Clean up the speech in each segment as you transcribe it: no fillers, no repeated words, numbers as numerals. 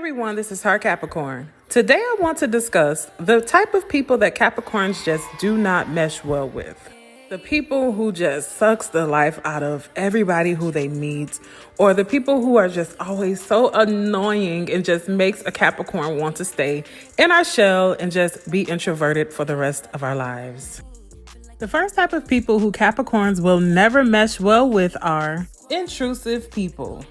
Everyone, this is her Capricorn. Today I want to discuss the type of people that Capricorns just do not mesh well with. The people who just sucks the life out of everybody who they meet, or the people who are just always so annoying and just makes a Capricorn want to stay in our shell and just be introverted for the rest of our lives. The first type of people who Capricorns will never mesh well with are intrusive people.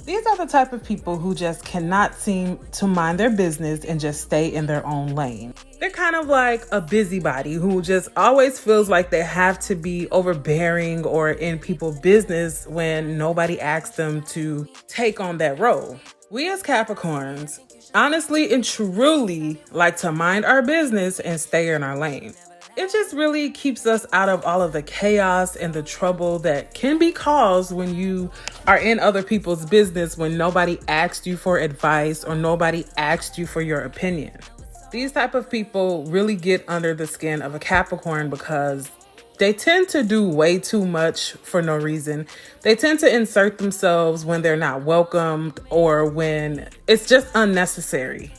These are the type of people who just cannot seem to mind their business and just stay in their own lane. They're kind of like a busybody who just always feels like they have to be overbearing or in people's business when nobody asks them to take on that role. We as Capricorns honestly and truly like to mind our business and stay in our lane. It just really keeps us out of all of the chaos and the trouble that can be caused when you are in other people's business when nobody asked you for advice or nobody asked you for your opinion. These type of people really get under the skin of a Capricorn because they tend to do way too much for no reason. They tend to insert themselves when they're not welcomed or when it's just unnecessary.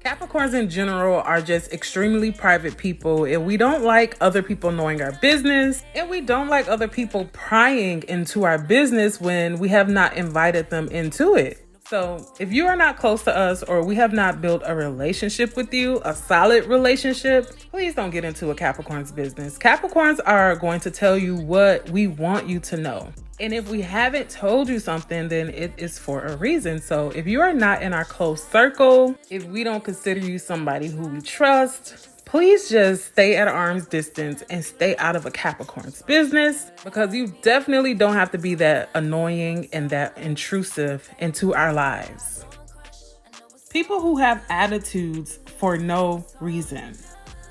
Capricorns in general are just extremely private people, and we don't like other people knowing our business, and we don't like other people prying into our business when we have not invited them into it. So if you are not close to us or we have not built a relationship with you, a solid relationship, please don't get into a Capricorn's business. Capricorns are going to tell you what we want you to know. And if we haven't told you something, then it is for a reason. So if you are not in our close circle, if we don't consider you somebody who we trust, please just stay at arm's distance and stay out of a Capricorn's business, because you definitely don't have to be that annoying and that intrusive into our lives. People who have attitudes for no reason.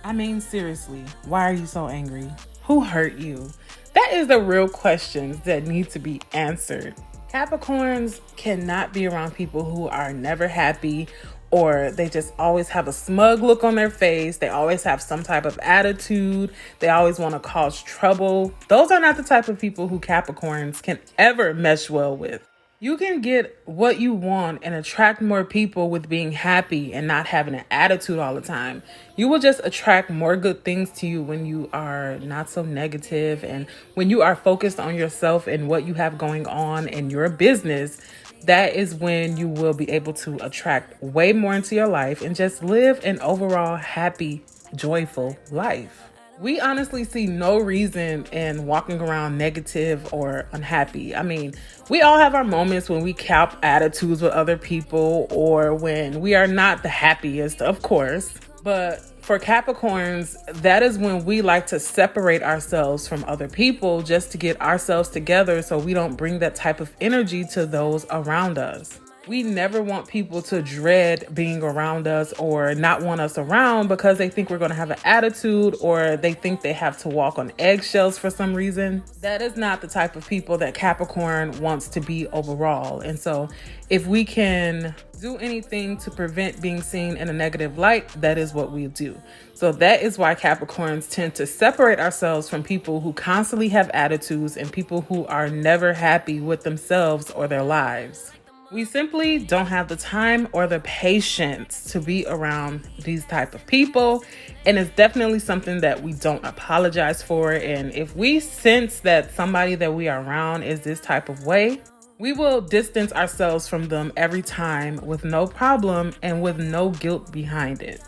I mean, seriously, why are you so angry? Who hurt you? That is the real questions that need to be answered. Capricorns cannot be around people who are never happy, or they just always have a smug look on their face. They always have some type of attitude. They always want to cause trouble. Those are not the type of people who Capricorns can ever mesh well with. You can get what you want and attract more people with being happy and not having an attitude all the time. You will just attract more good things to you when you are not so negative and when you are focused on yourself and what you have going on in your business. That is when you will be able to attract way more into your life and just live an overall happy, joyful life. We honestly see no reason in walking around negative or unhappy. I mean, we all have our moments when we cap attitudes with other people or when we are not the happiest, of course. But for Capricorns, that is when we like to separate ourselves from other people just to get ourselves together so we don't bring that type of energy to those around us. We never want people to dread being around us or not want us around because they think we're going to have an attitude or they think they have to walk on eggshells for some reason. That is not the type of people that Capricorn wants to be overall. And so if we can do anything to prevent being seen in a negative light, that is what we do. So that is why Capricorns tend to separate ourselves from people who constantly have attitudes and people who are never happy with themselves or their lives. We simply don't have the time or the patience to be around these type of people. And it's definitely something that we don't apologize for. And if we sense that somebody that we are around is this type of way, we will distance ourselves from them every time with no problem and with no guilt behind it.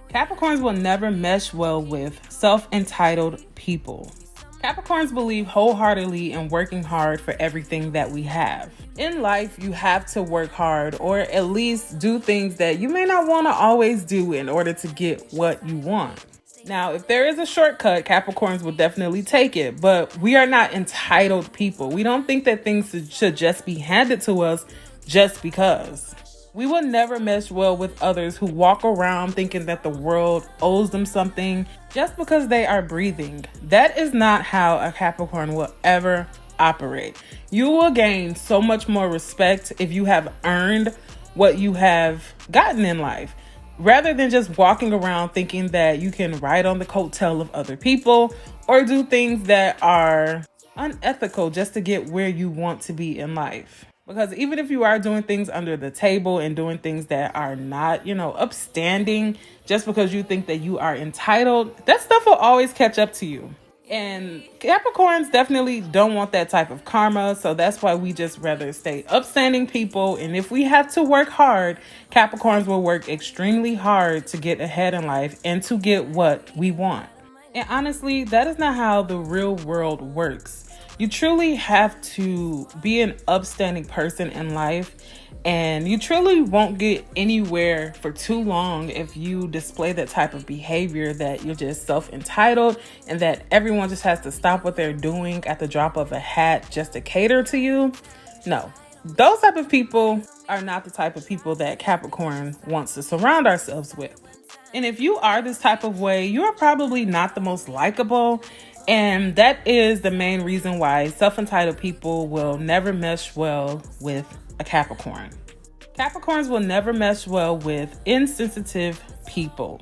Capricorns will never mesh well with self-entitled people. Capricorns believe wholeheartedly in working hard for everything that we have. In life, you have to work hard or at least do things that you may not want to always do in order to get what you want. Now, if there is a shortcut, Capricorns will definitely take it, but we are not entitled people. We don't think that things should just be handed to us just because. We will never mesh well with others who walk around thinking that the world owes them something just because they are breathing. That is not how a Capricorn will ever operate. You will gain so much more respect if you have earned what you have gotten in life, rather than just walking around thinking that you can ride on the coattail of other people or do things that are unethical just to get where you want to be in life. Because even if you are doing things under the table and doing things that are not, upstanding, just because you think that you are entitled, that stuff will always catch up to you. And Capricorns definitely don't want that type of karma. So that's why we just rather stay upstanding people. And if we have to work hard, Capricorns will work extremely hard to get ahead in life and to get what we want. And honestly, that is not how the real world works. You truly have to be an upstanding person in life, and you truly won't get anywhere for too long if you display that type of behavior that you're just self-entitled and that everyone just has to stop what they're doing at the drop of a hat just to cater to you. No, those type of people are not the type of people that Capricorn wants to surround ourselves with. And if you are this type of way, you are probably not the most likable. And that is the main reason why self-entitled people will never mesh well with a Capricorn. Capricorns will never mesh well with insensitive people.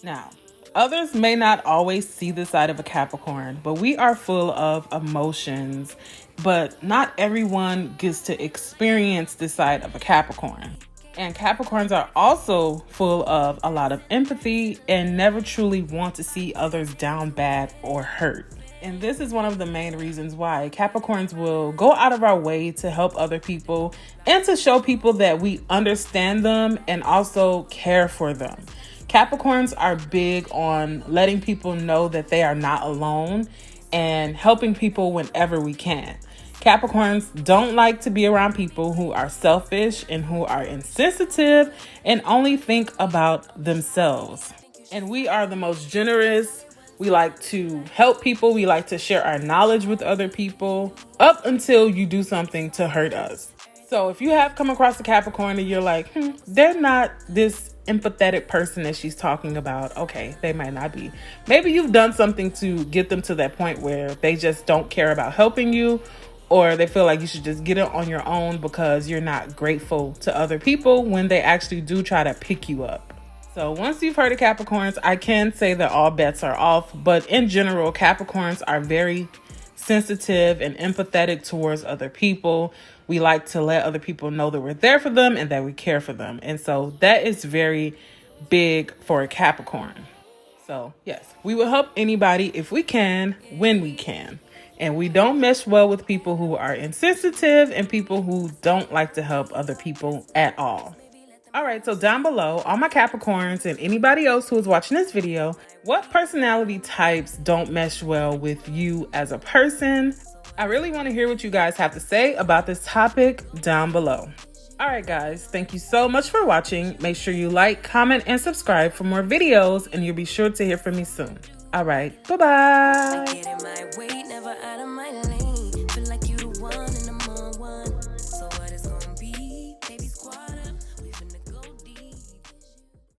Now, others may not always see the side of a Capricorn, but we are full of emotions, but not everyone gets to experience the side of a Capricorn. And Capricorns are also full of a lot of empathy and never truly want to see others down bad or hurt. And this is one of the main reasons why Capricorns will go out of our way to help other people and to show people that we understand them and also care for them. Capricorns are big on letting people know that they are not alone and helping people whenever we can. Capricorns don't like to be around people who are selfish and who are insensitive and only think about themselves. And we are the most generous. We like to help people. We like to share our knowledge with other people up until you do something to hurt us. So if you have come across a Capricorn and you're like, they're not this empathetic person that she's talking about. Okay, they might not be. Maybe you've done something to get them to that point where they just don't care about helping you, or they feel like you should just get it on your own because you're not grateful to other people when they actually do try to pick you up. So once you've heard of Capricorns, I can say that all bets are off. But in general, Capricorns are very sensitive and empathetic towards other people. We like to let other people know that we're there for them and that we care for them. And so that is very big for a Capricorn. So yes, we will help anybody if we can, when we can. And we don't mesh well with people who are insensitive and people who don't like to help other people at all. All right, so down below, all my Capricorns and anybody else who is watching this video, what personality types don't mesh well with you as a person? I really want to hear what you guys have to say about this topic down below. All right, guys, thank you so much for watching. Make sure you like, comment, and subscribe for more videos, and you'll be sure to hear from me soon. All right, bye-bye.